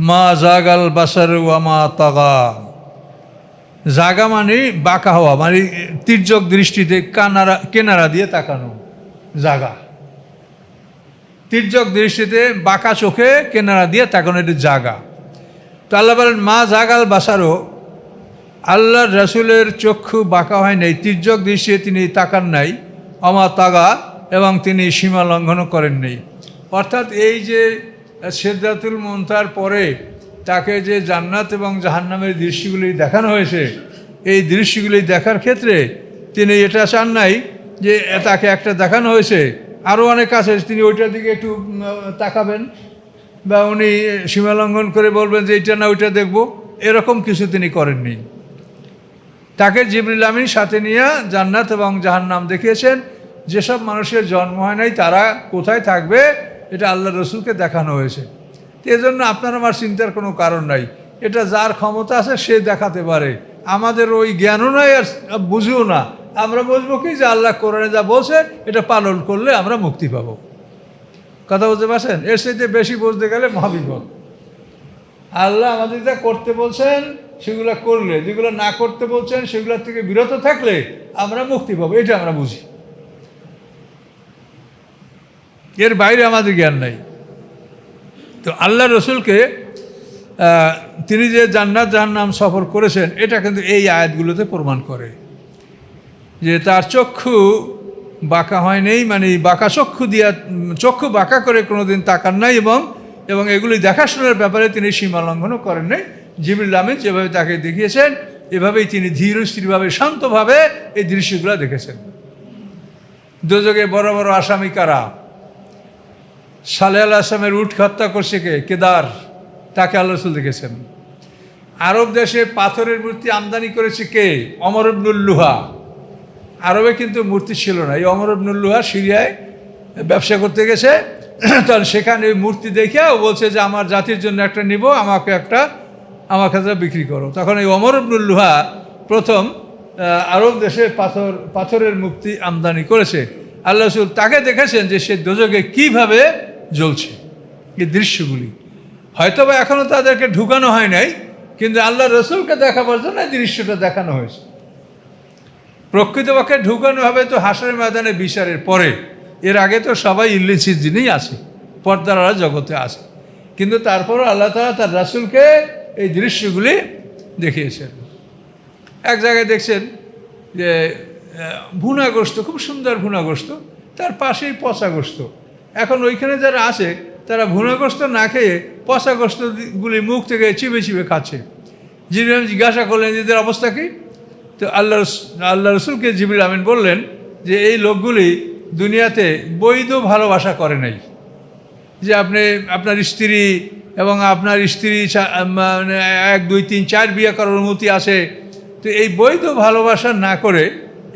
মা জাগাল বাসার ওয়ামা তাগা। জাগা মানে বাঁকা হওয়া, মানে তির্যক দৃষ্টিতে কেনারা দিয়ে তাকানো। জাগা তির্যক দৃষ্টিতে বাঁকা চোখে কেনারা দিয়ে তাকানো, এটা জাগা। তো আল্লাহ বলেন মা জাগাল বাসারও, আল্লাহর রাসূলের চক্ষু বাঁকা হয় নাই, তির্যক দৃষ্টিতে তিনি তাকান নাই, অমা তাগা, এবং তিনি সীমা লঙ্ঘনও করেন নাই। অর্থাৎ এই যে সিদরাতুল মুনতাহার পরে তাকে যে জান্নাত এবং জাহান্নামের দৃশ্যগুলি দেখানো হয়েছে, এই দৃশ্যগুলি দেখার ক্ষেত্রে তিনি এটা চান নাই যে তাকে একটা দেখানো হয়েছে, আরও অনেক আছে, তিনি ওইটার দিকে একটু তাকাবেন, বা উনি সীমা লঙ্ঘন করে বলবেন যে এইটা না ওইটা দেখব, এরকম কিছু তিনি করেননি। তাকে জিবরিল আমিন সাথে নিয়ে জান্নাত এবং জাহান্নাম দেখিয়েছেন। যেসব মানুষের জন্ম হয় নাই তারা কোথায় থাকবে এটা আল্লাহ রসুলকে দেখানো হয়েছে। এজন্য আপনার আমার চিন্তার কোনো কারণ নাই, এটা যার ক্ষমতা আছে সে দেখাতে পারে, আমাদের ওই জ্ঞানও নাই আর বুঝিও না। আমরা বুঝবো কি যে আল্লাহ কোরআনে যা বলছে এটা পালন করলে আমরা মুক্তি পাব। কথা বলতে পারছেন? এর সাথে বেশি বুঝতে গেলে মহাবিপদ। আল্লাহ আমাদের যা করতে বলছেন সেগুলো করলে, যেগুলো না করতে বলছেন সেগুলোর থেকে বিরত থাকলে আমরা মুক্তি পাবো, এটা আমরা বুঝি। এর বাইরে আমাদের জ্ঞান নাই। তো আল্লাহ রসুলকে তিনি যে জান্নাত জাহান্নাম সফর করেছেন এটা কিন্তু এই আয়াতগুলোতে প্রমাণ করে যে তার চক্ষু বাঁকা হয় নাই, মানে বাঁকা চক্ষু দিয়া, চক্ষু বাঁকা করে কোনোদিন তাকান নাই, এবং এগুলি দেখাশোনার ব্যাপারে তিনি সীমা লঙ্ঘনও করেন নাই। জিবরিল আমিন যেভাবে তাকে দেখিয়েছেন এভাবেই তিনি ধীর স্থিরভাবে শান্তভাবে এই দৃশ্যগুলো দেখেছেন। দোজখে বড় বড় আসামি কারা? সালেহ আলাইহিস সালামের উট হত্যা করছে কে? কেদার, তাকে আল্লাহ রাসূল দেখেছেন। আরব দেশে পাথরের মূর্তি আমদানি করেছে কে? ওমর ইবনুল লুহা। আরবে কিন্তু মূর্তি ছিল না। এই ওমর ইবনুল লুহা সিরিয়ায় ব্যবসা করতে গেছে, তখন সেখানে ওই মূর্তি দেখে ও বলছে যে আমার জাতির জন্য একটা নিব, আমার কাছে বিক্রি করো। তখন এই ওমর ইবনুল লুহা প্রথম আরব দেশে পাথরের মূর্তি আমদানি করেছে। আল্লাহ রাসূল তাকে দেখেছেন যে সে দোজখে কীভাবে জ্বলছে। এই দৃশ্যগুলি হয়তো বা এখনও তাদেরকে ঢুকানো হয় নাই, কিন্তু আল্লাহ রসুলকে দেখাবার জন্য এই দৃশ্যটা দেখানো হয়েছে। প্রকৃতপক্ষে ঢুকানো হবে তো হাসরের ময়দানে বিচারের পরে, এর আগে তো সবাই ইল্লিসিট জিনিস আছে, পর্দার জগতে আছে, কিন্তু তারপরও আল্লাহ তাআলা তার রাসূলকে এই দৃশ্যগুলি দেখিয়েছেন। এক জায়গায় দেখছেন যে ভুনা গোশত, খুব সুন্দর ভুনা গোশত, তার পাশেই পচা গোশত। এখন ওইখানে যারা আছে তারা ভুনা গোশত না খেয়ে পচা গোশতগুলি মুখ থেকে চিবে চিবে খাচ্ছে। জিবরিল জিজ্ঞাসা করলেন এদের অবস্থা কী? তো আল্লাহ রসুলকে জিবরিল আমিন বললেন যে এই লোকগুলি দুনিয়াতে বৈধ ভালোবাসা করে নাই, যে আপনার স্ত্রী এবং আপনার স্ত্রী 1 2 3 4 বিয়ে করার অনুমতি আছে, তো এই বৈধ ভালোবাসা না করে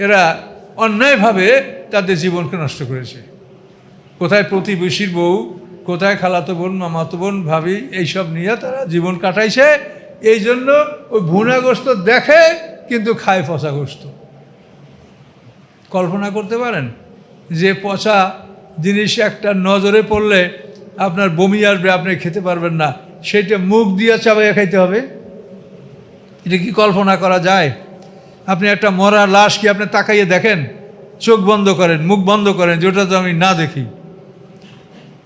এরা অন্যায়ভাবে তাদের জীবনকে নষ্ট করেছে। কোথায় প্রতিবেশীর বউ, কোথায় খালাতো বোন, মামাতো বোন, ভাবি, এইসব নিয়ে তারা জীবন কাটাইছে। এই জন্য ওই ভুনা গোশত দেখে কিন্তু খায় পচা গোশত। কল্পনা করতে পারেন যে পচা জিনিস একটা নজরে পড়লে আপনার বমি আসবে, আপনি খেতে পারবেন না, সেটা মুখ দিয়ে চাবাইয়া খাইতে হবে। এটা কি কল্পনা করা যায়? আপনি একটা মরা লাশ কি আপনি তাকাইয়ে দেখেন? চোখ বন্ধ করেন, মুখ বন্ধ করেন, যেটা তো আমি না দেখি।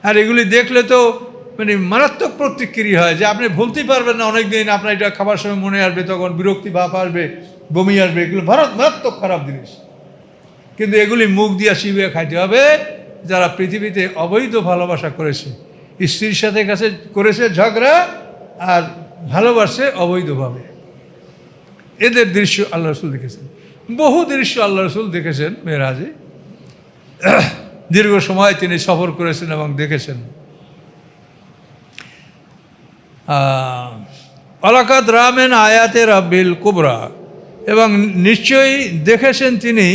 আর এগুলি দেখলে তো মানে মারাত্মক প্রতিক্রিয়া হয় যে আপনি ভুলতেই পারবেন না। অনেক দিন আপনার এটা খাবার সময় মনে আসবে, তখন বিরক্তি ভাব আসবে, বমি আসবে, এগুলো মারাত্মক খারাপ জিনিস। কিন্তু এগুলি মুখ দিয়ে চিবিয়ে খাইতে হবে যারা পৃথিবীতে অবৈধ ভালোবাসা করেছে, স্ত্রীর সাথে কাছে করেছে ঝগড়া আর ভালোবাসে অবৈধভাবে। এদের দৃশ্য আল্লাহ রসুল দেখেছেন, বহু দৃশ্য আল্লাহ রসুল দেখেছেন মেরাজে। দীর্ঘ সময় তিনি সফর করেছেন এবং দেখেছেন। আলাকাদ রামেন আয়াতে রাব্বিল কুবরা, এবং নিশ্চয়ই দেখেছেন তিনি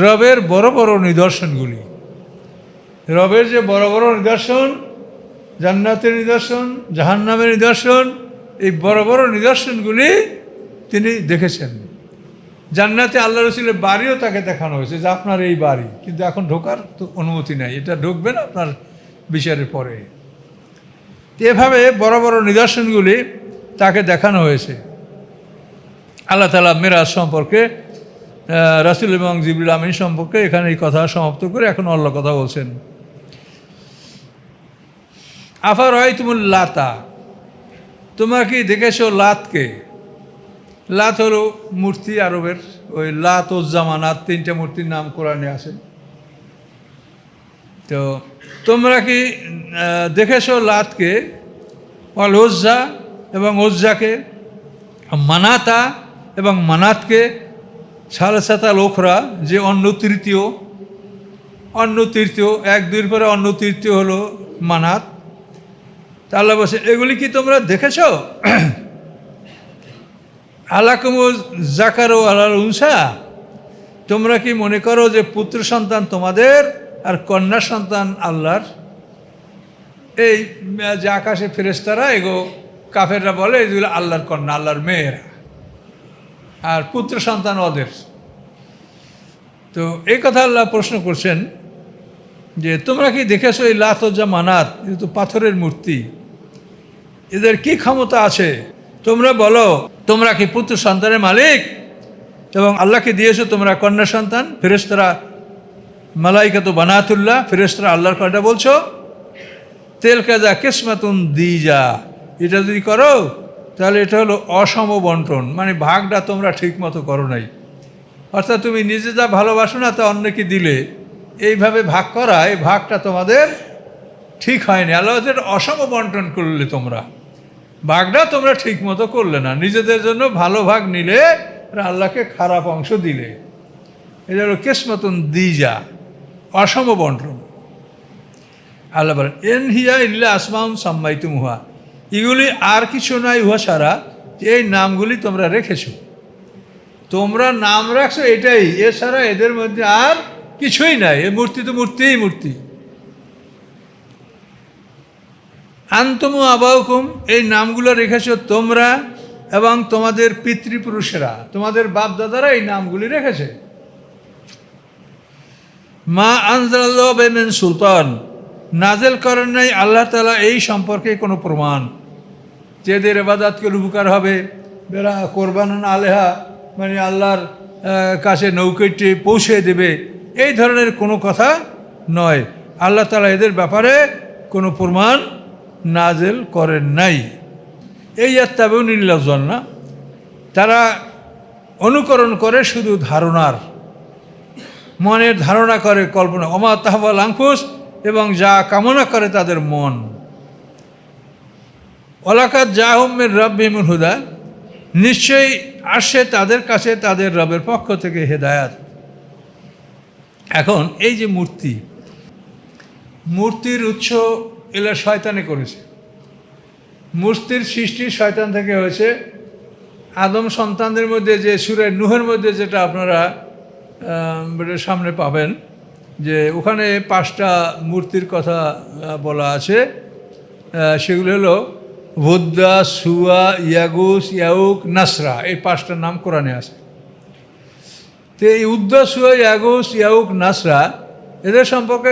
রবের বড় বড় নিদর্শনগুলি। রবের যে বড় বড় নিদর্শন, জান্নাতের নিদর্শন, জাহান্নামের নিদর্শন, এই বড় বড় নিদর্শনগুলি তিনি দেখেছেন। জান্নাতে আল্লাহ রসুলের বাড়িও তাকে দেখানো হয়েছে যে আপনার এই বাড়ি, কিন্তু এখন ঢোকার তো অনুমতি নাই, এটা ঢুকবেন আপনার বিচারের পরে। এভাবে বড় বড় নিদর্শনগুলি তাকে দেখানো হয়েছে। আল্লাহ তাআলা মেরাজ সম্পর্কে, রাসূল এবং জিবরিল আমিন সম্পর্কে এখানে এই কথা সমাপ্ত করে এখন অন্য কথা বলছেন। আফারাআইতুমুল লাতা, তোমরা কি দেখেছো লাতকে? লাত হলো মূর্তি আরবের, ওই লাত উজ্জা মানাত তিনটে মূর্তির নাম কোরআনে আছে। তো তোমরা কি দেখেছো লাতকে, অল উজ্জা এবং উজ্জাকে, মানাতা এবং মানাতকে, সালাসাতা লোখরা যে অন্য তৃতীয়, এক দুইয়ের পরে অন্য তৃতীয় হলো মানাত। তা আল্লাহ বলছে এগুলি কি তোমরা দেখেছো? আলাকুমুজ জাকারু আলাল উনসা, তোমরা কি মনে করো যে পুত্র সন্তান তোমাদের আর কন্যা সন্তান আল্লাহর? এই যে আকাশে ফেরেশতারা, এগো কাফেররা বলে এগুলো আল্লাহর কন্যা, আল্লাহর মেয়েরা, আর পুত্র সন্তান ওদের। তো এই কথা আল্লাহ প্রশ্ন করছেন যে তোমরা কি দেখেছো এই লাত ওজ্জা মানাত, এ তো পাথরের মূর্তি, এদের কি ক্ষমতা আছে? তোমরা বলো তোমরা কি পুত্র সন্তানের মালিক এবং আল্লাহকে দিয়েছো তোমরা কন্যা সন্তান? ফেরেশতারা মালাইকাতু বানাতুল্লাহ, ফেরেশতারা আল্লাহর কন্যা বলছো। তেল কাজা কিসমাতুন দিজা, এটা যদি করো তাহলে এটা হলো অসম বন্টন, মানে ভাগটা তোমরা ঠিক মতো করো নাই। অর্থাৎ তুমি নিজে যা ভালোবাসো না তা অন্যকে দিলে, এইভাবে ভাগ করা, এই ভাগটা তোমাদের ঠিক হয়নি। আল্লাহদের অসম বন্টন করলে, তোমরা ভাগটা তোমরা ঠিক মতো করলে না, নিজেদের জন্য ভালো ভাগ নিলে আর আল্লাহকে খারাপ অংশ দিলে। এটা হলো কিসমতুন দিজা, অসম বন্টন। আল্লাহ বলেন এন হিয়া ইল্লা আসমাউন সাম্মাইতুমুহা, এগুলি আর কিছু নয় উহা ছাড়া এই নামগুলি তোমরা রেখেছো, তোমরা নাম রাখছো এটাই, এছাড়া এদের মধ্যে আর কিছুই নাই। এই মূর্তি তো মূর্তিই মূর্তি। আনতুম আবাউকুম, এই নামগুলো রেখেছো তোমরা এবং তোমাদের পিতৃপুরুষেরা, তোমাদের বাপ দাদারা এই নামগুলি রেখেছে। মা আনজালাল্লাহু মিন সুলতান, নাজেল করেন নাই আল্লাহ তাআলা এই সম্পর্কে কোনো প্রমাণ, যেদের ইবাদতকে উপকার হবে, বেরা কোরবানুন আলেহা, মানে আল্লাহর কাছে নৌকাটি পৌঁছে দেবে, এই ধরনের কোনো কথা নয়। আল্লাহ তাআলা এদের ব্যাপারে কোনো প্রমাণ নাজেল করেন নাই। এই ইয়াত্তাবিউন ইল্লা যন্না, তারা অনুকরণ করে শুধু ধারণার, মনের ধারণা করে, কল্পনা। ওমা তাহওয়াল আনফুস, এবং যা কামনা করে তাদের মন। ওয়ালাকাদ জাআহুম মির রাব্বিহিমুল হুদা, নিশ্চয়ই আসে তাদের কাছে তাদের রবের পক্ষ থেকে হেদায়াত। এখন এই যে মূর্তির উৎস এলা শয়তানে করেছে। মূর্তির সৃষ্টি শয়তান থেকে হয়েছে। আদম সন্তানদের মধ্যে যে সূরা নূহের মধ্যে যেটা আপনারা সামনে পাবেন, যে ওখানে 5টা মূর্তির কথা বলা আছে। সেগুলো হলো বুদ্ধা, সুয়া, ইয়াগুস, ইয়াউক, নাসরা, এই 5টার নাম কোরআনে আছে। তো এই উদ্দা, সুয়া, ইয়াগুস, ইয়াউক, নাসরা, এদের সম্পর্কে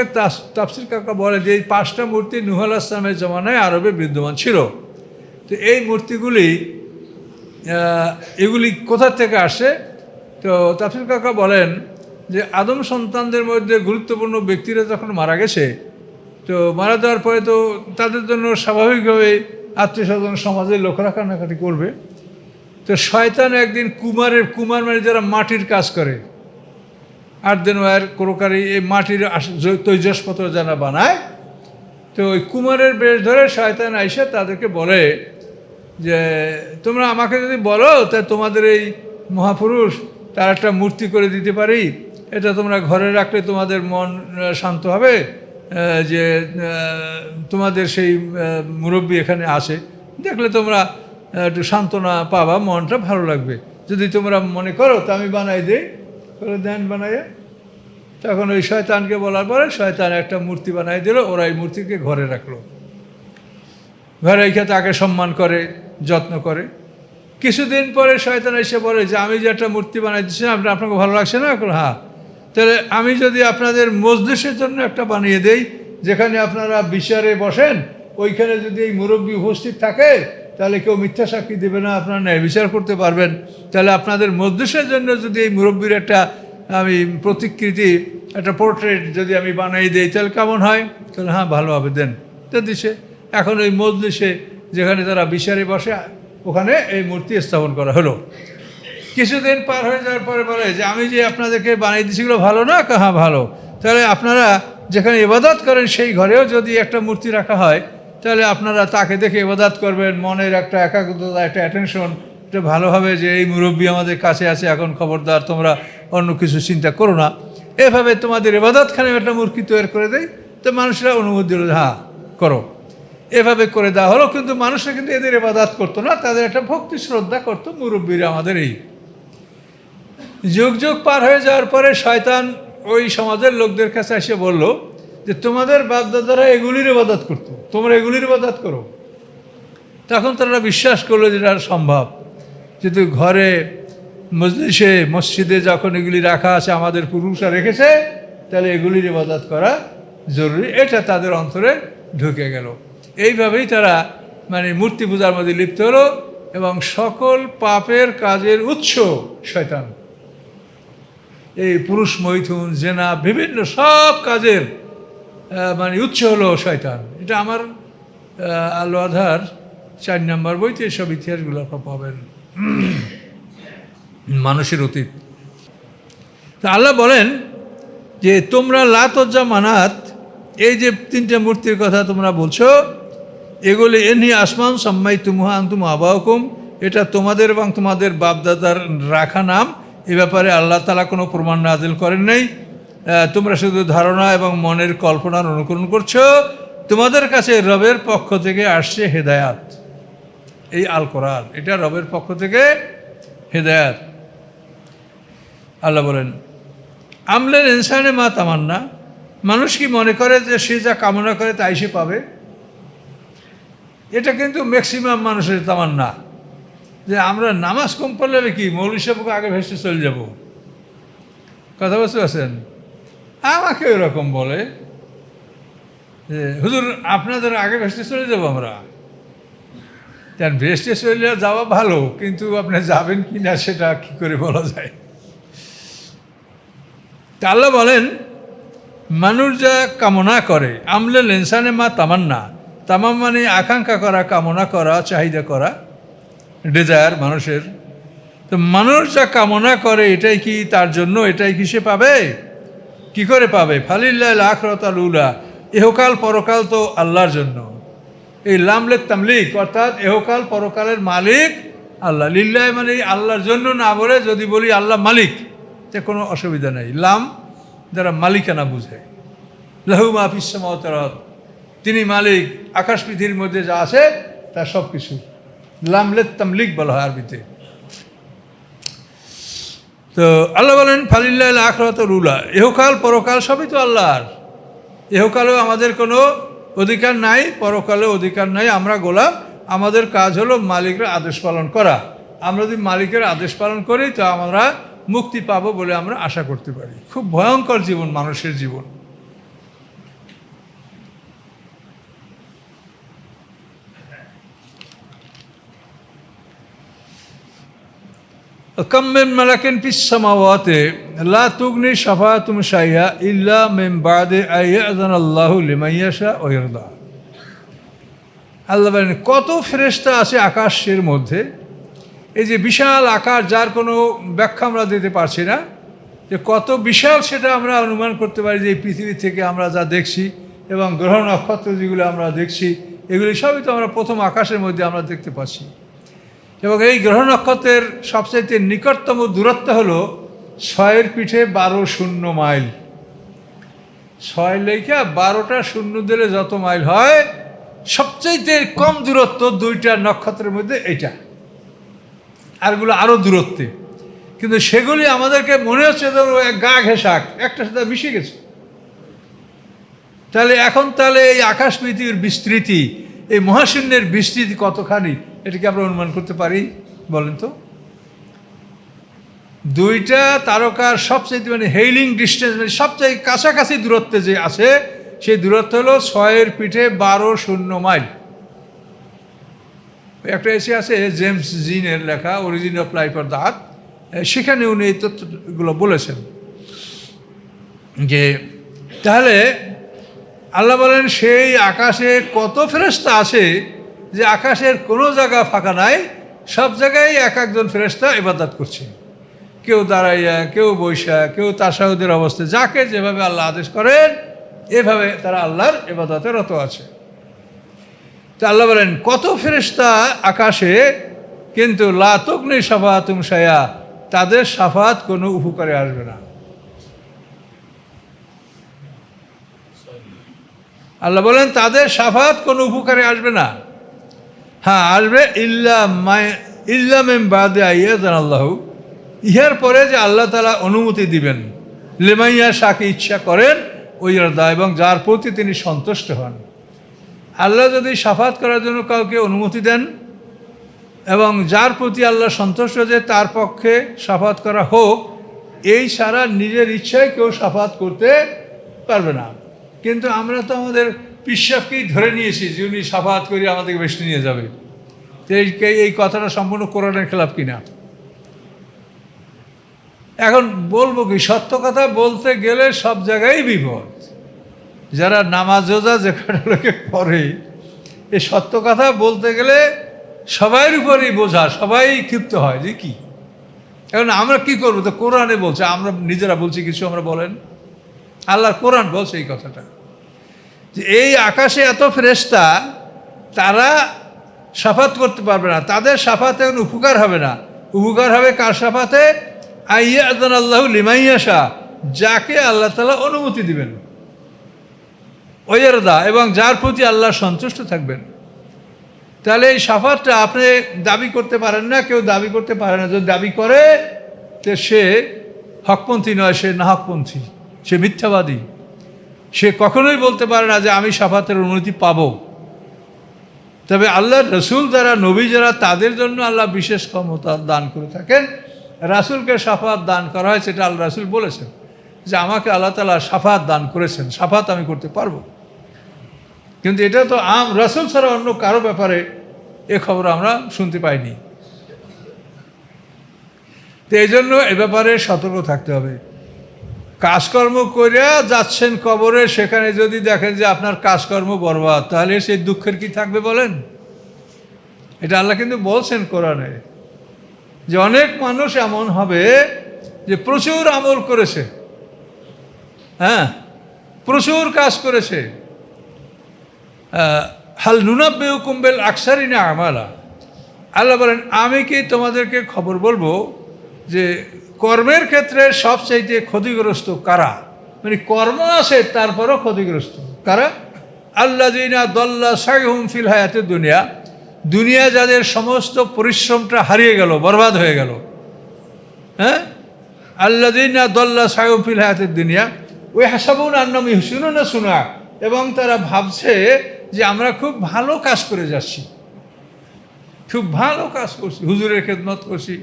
তাফসীর কাকা বলে যে এই 5টা মূর্তি নূহ আলাইহিস সালামের জমানায় আরবে বিদ্যমান ছিল। তো এই মূর্তিগুলি এগুলি কোথা থেকে আসে? তো তাফসীর কাকা বলেন যে আদম সন্তানদের মধ্যে গুরুত্বপূর্ণ ব্যক্তিরা যখন মারা গেছে, তো মারা যাওয়ার পরে তো তাদের জন্য স্বাভাবিকভাবে আত্মীয় স্বজন সমাজের লোকেরা কান্নাকাটি করবে। তো শয়তান একদিন কুমার মানে যারা মাটির কাজ করে, আর্দেনওয়ার কোরকারি, এই মাটির তৈজসপত্র যারা বানায়, তো ওই কুমারের বেশ ধরে শয়তান আইসা তাদেরকে বলে যে তোমরা আমাকে যদি বলো তা তোমাদের এই মহাপুরুষ তার একটা মূর্তি করে দিতে পারি, এটা তোমরা ঘরে রাখলে তোমাদের মন শান্ত হবে, যে তোমাদের সেই মুরব্বী এখানে আসে, দেখলে তোমরা একটু সান্ত্বনা পাবা, মনটা ভালো লাগবে। যদি তোমরা মনে করো তা আমি বানাই দিই, করে দেন বানাইয়া। তখন ওই শয়তানকে বলার পরে শয়তান একটা মূর্তি বানাই দিল। ওরা এই মূর্তিকে ঘরে রাখলো, ঘরে রেখে তাকে সম্মান করে, যত্ন করে। কিছুদিন পরে শয়তান এসে বলে যে আমি যে একটা মূর্তি বানাই দিচ্ছি, আপনাকে ভালো লাগছে না? হ্যাঁ, তাহলে আমি যদি আপনাদের মজলিসের জন্য একটা বানিয়ে দেই, যেখানে আপনারা বিচারে বসেন, ওইখানে যদি এই মুরব্বী উপস্থিত থাকে তাহলে কেউ মিথ্যা সাক্ষী দেবে না, আপনারা ন্যায় বিচার করতে পারবেন। তাহলে আপনাদের মজলিসের জন্য যদি এই মুরব্বীর একটা আমি প্রতিকৃতি, একটা পোর্ট্রেট যদি আমি বানাই দিই তাহলে কেমন হয়? তাহলে হ্যাঁ, ভালো হবে, দেন। তো দিছে। এখন ওই মজলিসে যেখানে তারা বিচারে বসে ওখানে এই মূর্তি স্থাপন করা হলো। কিছুদিন পার হয়ে যাওয়ার পরে বলে যে আমি যে আপনাদেরকে বানিয়ে দিয়েছিগুলো ভালো না? হ্যাঁ ভালো। তাহলে আপনারা যেখানে ইবাদত করেন সেই ঘরেও যদি একটা মূর্তি রাখা হয় তাহলে আপনারা তাকে দেখে ইবাদত করবেন, মনের একটা একাগ্রতা, একটা অ্যাটেনশন, এটা ভালো হবে যে এই মুরব্বী আমাদের কাছে আছে, এখন খবরদার তোমরা অন্য কিছু চিন্তা করো না। এভাবে তোমাদের ইবাদতখানে একটা মূর্তি তৈরি করে দেয়। তো মানুষরা অনুমতি দিল, হ্যাঁ করো। এভাবে করে দেওয়া হলো। কিন্তু মানুষরা কিন্তু এদের ইবাদত করতো না, তাদের একটা ভক্তি শ্রদ্ধা করতো মুরব্বীরা আমাদের। এই যুগ যুগ পার হয়ে যাওয়ার পরে শয়তান ওই সমাজের লোকদের কাছে এসে বলল যে তোমাদের বাপদাদারা এগুলির ইবাদত করতো, তোমরা এগুলির ইবাদত করো। তখন তারা বিশ্বাস করলো যে এটা সম্ভব, যেহেতু ঘরে মজলিসে মসজিদে যখন এগুলি রাখা আছে, আমাদের পুরুষরা রেখেছে, তাহলে এগুলির ইবাদত করা জরুরি। এটা তাদের অন্তরে ঢুকে গেল। এইভাবেই তারা মানে মূর্তি পূজার মধ্যে লিপ্ত হলো এবং সকল পাপের কাজের উৎস শয়তান। এই পুরুষ মৈথুন, জেনা, বিভিন্ন সব কাজের মানে উৎস হলো শয়তান। এটা আমার আল আধার 4 নম্বর বইতে সব ইতিহাসগুলো পাবেন, মানুষের অতীত। তা আল্লাহ বলেন যে তোমরা লাত ওজ্জা মানাত, এই যে 3টে মূর্তির কথা তোমরা বলছো, এগুলি এমনি আসমান সাম্মাই তুমহা আন্তুম আবাহুকুম, এটা তোমাদের এবং তোমাদের বাপদাদার রাখা নাম। এ ব্যাপারে আল্লাহ তাআলা কোনো প্রমাণ নাযিল করেন নাই। তোমরা শুধু ধারণা এবং মনের কল্পনার অনুকরণ করছো। তোমাদের কাছে রবের পক্ষ থেকে আসছে হেদায়াত, এই আল কোরআন, এটা রবের পক্ষ থেকে হেদায়াত। আল্লাহ বলেন আমলের ইনসানে মা তামান্না, মানুষ কি মনে করে যে সে যা কামনা করে তাই সে পাবে? এটা কিন্তু ম্যাক্সিমাম মানুষের তামান্না, যে আমরা নামাজ কম পড়লে কি মৌলভী সাহেবকে আগে ভেসে চলে যাব। কথা বুঝতে পারছেন? আমাকে এরকম বলে যে হুজুর আপনাদের আগে ভেসে চলে যাবো আমরা। তার ভেসে চলে যাওয়া ভালো, কিন্তু আপনি যাবেন কি না সেটা কী করে বলা যায়? তা আল্লাহ বলেন মানুষ যা কামনা করে, আমলে লেনসানে মা তামান্না, তামাম মানে আকাঙ্ক্ষা করা, কামনা করা, চাহিদা করা, ডিজায়ার মানুষের। তো মানুষ যা কামনা করে এটাই কি তার জন্য, এটাই কি সে পাবে? কি করে পাবে? ফালিল্লাহিল আখিরাতুল উলা, ইহকাল পরকাল তো আল্লাহর জন্য। এই লামলেক তামলিক অর্থাৎ ইহকাল পরকালের মালিক আল্লাহ। লিল্লাহ মানে আল্লাহর জন্য না বলে যদি বলি আল্লাহ মালিক, তে কোনো অসুবিধা নেই। লাম যারা মালিকানা বুঝে, লাহু মা ফিস সামাওয়াতি ওয়াল আরদ, তিনি মালিক, আকাশ পৃথিবীর মধ্যে যা আছে তার সব কিছু। লামলেক তামলিক বলা হয় আরবিতে। তো আল্লাহ বলেন ফালিল্লাহিল আখিরাতুল উলা, ইহকাল পরকাল সবই তো আল্লাহর। ইহকালেও আমাদের কোনো অধিকার নাই, পরকালেও অধিকার নাই, আমরা গোলাম। আমাদের কাজ হলো মালিকের আদেশ পালন করা। আমরা যদি মালিকের আদেশ পালন করি তো আমরা মুক্তি পাবো বলে আমরা আশা করতে পারি। খুব ভয়ঙ্কর জীবন মানুষের জীবন। কাম মিন মালাকিন ফিস সামাওয়াতি লা তুগনি শাফাআতুহুম শাইআ ইল্লা মিন বাদি আইয়াযানাল্লাহু লিমান ইয়াশা ওয়া ইয়ারদা। আল্লাহ বলেন কত ফেরেশতা আছে আকাশের মধ্যে, এই যে বিশাল আকাশ যার কোনো ব্যাখ্যা আমরা দিতে পারছি না, যে কত বিশাল সেটা আমরা অনুমান করতে পারি। যে এই পৃথিবী থেকে আমরা যা দেখছি এবং গ্রহ নক্ষত্র যেগুলো আমরা দেখছি, এগুলি সবই তো আমরা প্রথম আকাশের মধ্যে আমরা দেখতে পাচ্ছি। এবং এই গ্রহ নক্ষত্রের সবচাইতে নিকটতম দূরত্ব হলো 6-এর পিঠে 12 মাইল। 6 লেখা 12টা শূন্য দিলে যত মাইল হয়, সবচাইতে কম দূরত্ব 2টা নক্ষত্রের মধ্যে এইটা, আরগুলো আরও দূরত্বে। কিন্তু সেগুলি আমাদেরকে মনে হচ্ছে যেন এক গা ঘেঁষা একটা সাথে মিশে গেছে। তাহলে এখন তাহলে এই আকাশ পৃথিবীর বিস্তৃতি, এই মহাশূন্যের বিস্তৃতি কতখানি, এটাকে আমরা অনুমান করতে পারি বলেন তো? 2টা তারকার সবচেয়ে মানে হেইলিং ডিস্টেন্স, মানে সবচেয়ে কাছাকাছি দূরত্বে যে আছে সেই দূরত্ব হলো 6-এর পিঠে 12 মাইল। একটা এসে আছে জেমস জিনের লেখা origin of life or the earth, সেখানে উনি এই তথ্যগুলো বলেছেন যে তাহলে আল্লাহ বলেন সেই আকাশে কত ফেরেশতা আছে যে আকাশের কোনো জায়গা ফাঁকা নাই, সব জায়গায় এক একজন ফেরেশতা ইবাদত করছে, কেউ দাঁড়াইয়া, কেউ বৈশা, কেউ তাশাহুদের অবস্থায়, যাকে যেভাবে আল্লাহ আদেশ করেন এভাবে তারা আল্লাহর ইবাদতে রত আছে। তা আল্লাহ বলেন কত ফেরেশতা আকাশে, কিন্তু লা তুগনি শাফাআতুহুম শাইআ, তাদের শাফাত কোনো উপকারে আসবে না। আল্লাহ বলেন তাদের শাফাত কোনো উপকারে আসবে না। হ্যাঁ, আসবে ইল্লা মিন বাদি আইয়াযান আল্লাহু, ইহার পরে যে আল্লাহ তাআলা অনুমতি দিবেন, লিমাইয়া শাকে ইচ্ছা করেন ওই রাদা, এবং যার প্রতি তিনি সন্তুষ্ট হন। আল্লাহ যদি শাফাত করার জন্য কাউকে অনুমতি দেন এবং যার প্রতি আল্লাহ সন্তুষ্ট যে তার পক্ষে শাফাত করা হোক, এই সারা নিজের ইচ্ছায় কেউ শাফাত করতে পারবে না। কিন্তু আমরা তো আমাদের পিসাবকেই ধরে নিয়েছি যে উনি শাফাত করে আমাদেরকে বেশি নিয়ে যাবে। তো এই কথাটা সম্পূর্ণ কোরআনের খেলাফ কিনা? এখন বলবো কি, সত্য কথা বলতে গেলে সব জায়গায় বিপদ। যারা নামাজ রোজা যেখানে লোকে করে, এই সত্য কথা বলতে গেলে সবার উপরেই বোঝা, সবাই ক্ষিপ্ত হয় যে কি। এখন আমরা কি করবো? তো কোরআনে বলছে, আমরা নিজেরা বলছি কিছু, আমরা বলেন আল্লাহর কোরআন বলছে এই কথাটা যে এই আকাশে এত ফেরেশতা, তারা শাফাত করতে পারবে না, তাদের শাফাতে কোনো উপকার হবে না। উপকার হবে কার শাফাতে? আইয়াযান আল্লাহু লিমান ইয়াশা, যাকে আল্লাহ তাআলা অনুমতি দিবেন, ওয়ারদা, এবং যার প্রতি আল্লাহ সন্তুষ্ট থাকবেন। তাহলে এই শাফাতটা আপনি দাবি করতে পারেন না, কেউ দাবি করতে পারে না। যদি দাবি করে তো সে হকপন্থী নয়, সে নাহকপন্থী, সে মিথ্যাবাদী। সে কখনোই বলতে পারে না যে আমি শাফাতের অনুমতি পাবো। তবে আল্লাহর রসুল যারা, নবী যারা, তাদের জন্য আল্লাহ বিশেষ ক্ষমতা দান করে থাকেন। রাসূলকে শাফাত দান করা হয়, সেটা আল্লাহ রাসূল বলেছেন যে আমাকে আল্লাহ তাআলা শাফাত দান করেছেন, শাফাত আমি করতে পারবো। কিন্তু এটা তো রাসূল ছাড়া অন্য কারো ব্যাপারে এ খবর আমরা শুনতে পাইনি। তো এই জন্য এ ব্যাপারে সতর্ক থাকতে হবে। কাজকর্ম করে যাচ্ছেন কবরে, সেখানে যদি দেখেন যে আপনার কাজকর্ম বরবাদ, তাহলে সেই দুঃখের কি থাকবে বলেন? এটা আল্লাহ কিন্তু বলছেন কোরআনে যে অনেক মানুষ এমন হবে যে প্রচুর আমল করেছে, হ্যাঁ, প্রচুর কাজ করেছে। হাল নুনাব্বিউকুম বিল আকসারিনা আমালা, আল্লাহ বলেন আমি কি তোমাদেরকে খবর বলবো যে কর্মের ক্ষেত্রে সবচাইতে ক্ষতিগ্রস্ত কারা? মানে কর্ম আছে তারপরও ক্ষতিগ্রস্ত কারা? আল্লাযিনা দাল্লা সাইহুম ফিল হায়াতিদ দুনিয়া, দুনিয়া যাদের সমস্ত পরিশ্রমটা হারিয়ে গেল, বরবাদ হয়ে গেল। হ্যাঁ, আল্লাযিনা দাল্লা সাইহুম ফিল হায়াতিদ দুনিয়া ওয়া হাসাবুনা আন্নাহুম ইহসিনুনা সুনা, এবং তারা ভাবছে যে আমরা খুব ভালো কাজ করে যাচ্ছি, খুব ভালো কাজ করছি, হুজুরের খেদমত করছি,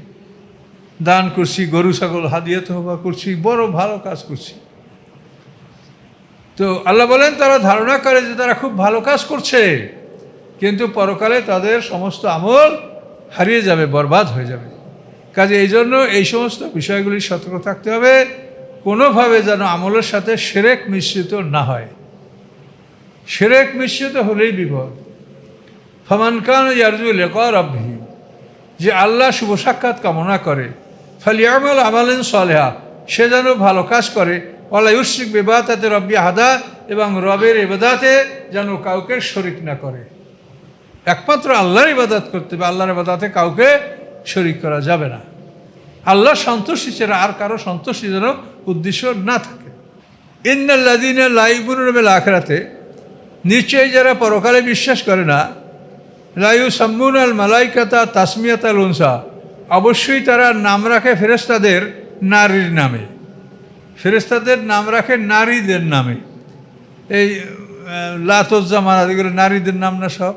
দান করছি, গরু ছাগল হাদিয়া তহবা করছি, বড় ভালো কাজ করছি। তো আল্লাহ বলেন তারা ধারণা করে যে তারা খুব ভালো কাজ করছে, কিন্তু পরকালে তাদের সমস্ত আমল হারিয়ে যাবে, বরবাদ হয়ে যাবে। কাজে এই জন্য এই সমস্ত বিষয়গুলি সতর্ক থাকতে হবে, কোনোভাবে যেন আমলের সাথে শিরক মিশ্রিত না হয়। শিরক মিশ্রিত হলেই বিপদ। ফামান কানা ইয়ারজু লিকা রাব্বিহি, যে আল্লাহ শুভ সাক্ষাৎ কামনা করে, ফালিয়ামাল আমালান সালিহা, সে যেন ভালো কাজ করে, ওয়ালা ইউশরিক বিইবাদাতি রাব্বি আহাদা, এবং রবের ইবাদতে যেন কাউকে শরিক না করে। একমাত্র আল্লাহর ইবাদত করতে হবে, আল্লাহর ইবাদতে কাউকে শরিক করা যাবে না। আল্লাহর সন্তুষ্টি ছাড়া আর কারো সন্তুষ্টি যেন উদ্দেশ্য না থাকে। ইন্নাল্লাযীনা লা ইউমিনুনা বিল আখিরাতি, নিশ্চয়ই যারা পরকালে বিশ্বাস করে না, লা ইউসাম্মুনাল মালাইকাতা তাসমিয়াতাল উনসা, অবশ্যই তারা নাম রাখে ফেরেশতাদের নারীর নামে। ফেরেশতাদের নাম রাখে নারীদের নামে। এই লাতুজ্জামান এগুলো নারীদের নাম না সব?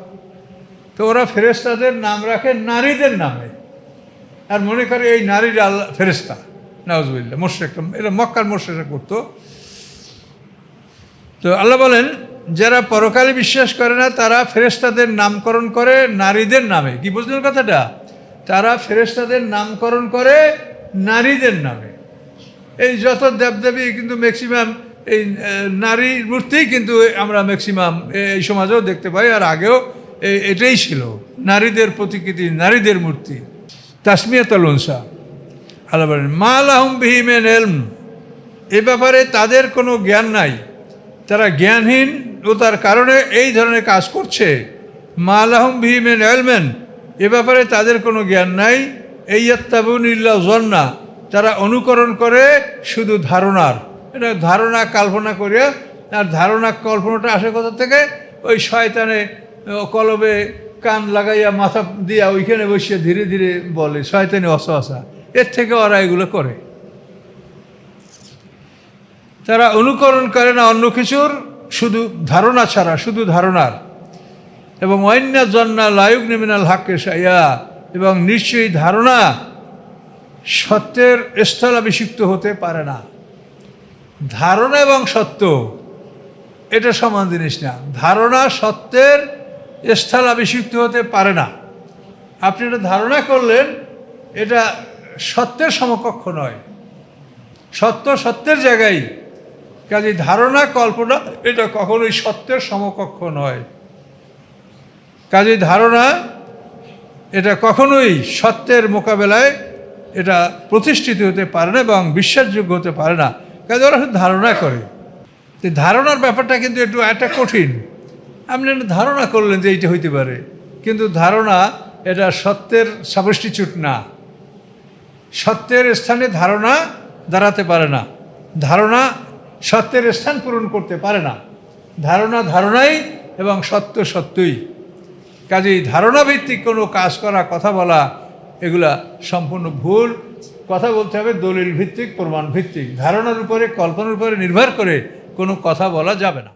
তো ওরা ফেরেশতাদের নাম রাখে নারীদের নামে, আর মনে করে এই নারীরা আল্লাহ ফেরেশতা। নাউজুবিল্লাহ, মুশরিক, এটা মক্কার মুশরিকরা করতো। তো আল্লাহ বলেন, যারা পরকালে বিশ্বাস করে না তারা ফেরেশতাদের নামকরণ করে নারীদের নামে। কি বুঝলেন কথাটা? তারা ফেরেশতাদের নামকরণ করে নারীদের নামে। এই যত দেবদেবী কিন্তু ম্যাক্সিমাম এই নারীর মূর্তিই কিন্তু আমরা ম্যাক্সিমাম এই সমাজেও দেখতে পাই, আর আগেও এটাই ছিল, নারীদের প্রতিকৃতি, নারীদের মূর্তি। তাসমিয়াতুল উনসা। আল্লাহ বলেন, মা লাহুম বিহি মিন ইলম, এ ব্যাপারে তাদের কোনো জ্ঞান নাই, তারা জ্ঞানহীন ও তার কারণে এই ধরনের কাজ করছে। মা লাহুম বিহি মিন ইলমিন, এ ব্যাপারে তাদের কোনো জ্ঞান নাই। এই ইয়াত্তাবুন ইল্লা যন্না, তারা অনুকরণ করে শুধু ধারণার। এটা ধারণা কল্পনা করিয়া, আর ধারণা কল্পনাটা আসে কোথা থেকে? ওই শয়তানে কলবে কান লাগাইয়া মাথা দিয়া ওইখানে বসিয়ে ধীরে ধীরে বলে, শয়তানি অসহসা, এর থেকে ওরা এগুলো করে। তারা অনুকরণ করে না অন্য কিছুর, শুধু ধারণা ছাড়া, শুধু ধারণার। এবং অন্য জন্না লায়ুগনি মিনাল হাক্কে শাইয়া, এবং নিশ্চয়ই ধারণা সত্যের স্থলাভিষিক্ত হতে পারে না। ধারণা এবং সত্য এটা সমান জিনিস না। ধারণা সত্যের স্থলাভিষিক্ত হতে পারে না। আপনি এটা ধারণা করলেন, এটা সত্যের সমকক্ষ নয়। সত্য সত্যের জায়গায়, কাজে ধারণা কল্পনা এটা কখনোই সত্যের সমকক্ষ নয়। কাজে ধারণা এটা কখনোই সত্যের মোকাবেলায় এটা প্রতিষ্ঠিত হতে পারে না এবং বিশ্বাসযোগ্য হতে পারে না। কাজে ওরা শুধু ধারণা করে। ধারণার ব্যাপারটা কিন্তু একটা কঠিন। আপনি ধারণা করলেন যে এইটা হইতে পারে, কিন্তু ধারণা এটা সত্যের সাবস্টিটিউট না। সত্যের স্থানে ধারণা দাঁড়াতে পারে না। ধারণা সত্যের স্থান পূরণ করতে পারে না। ধারণা ধারণাই এবং সত্য সত্যই। কাজেই ধারণা ভিত্তিক কোনো কাজ করা, কথা বলা, এগুলা সম্পূর্ণ ভুল। কথা বলতে হবে দলিল ভিত্তিক, প্রমাণ ভিত্তিক। ধারণার উপরে, কল্পনার উপরে নির্ভর করে কোনো কথা বলা যাবে না।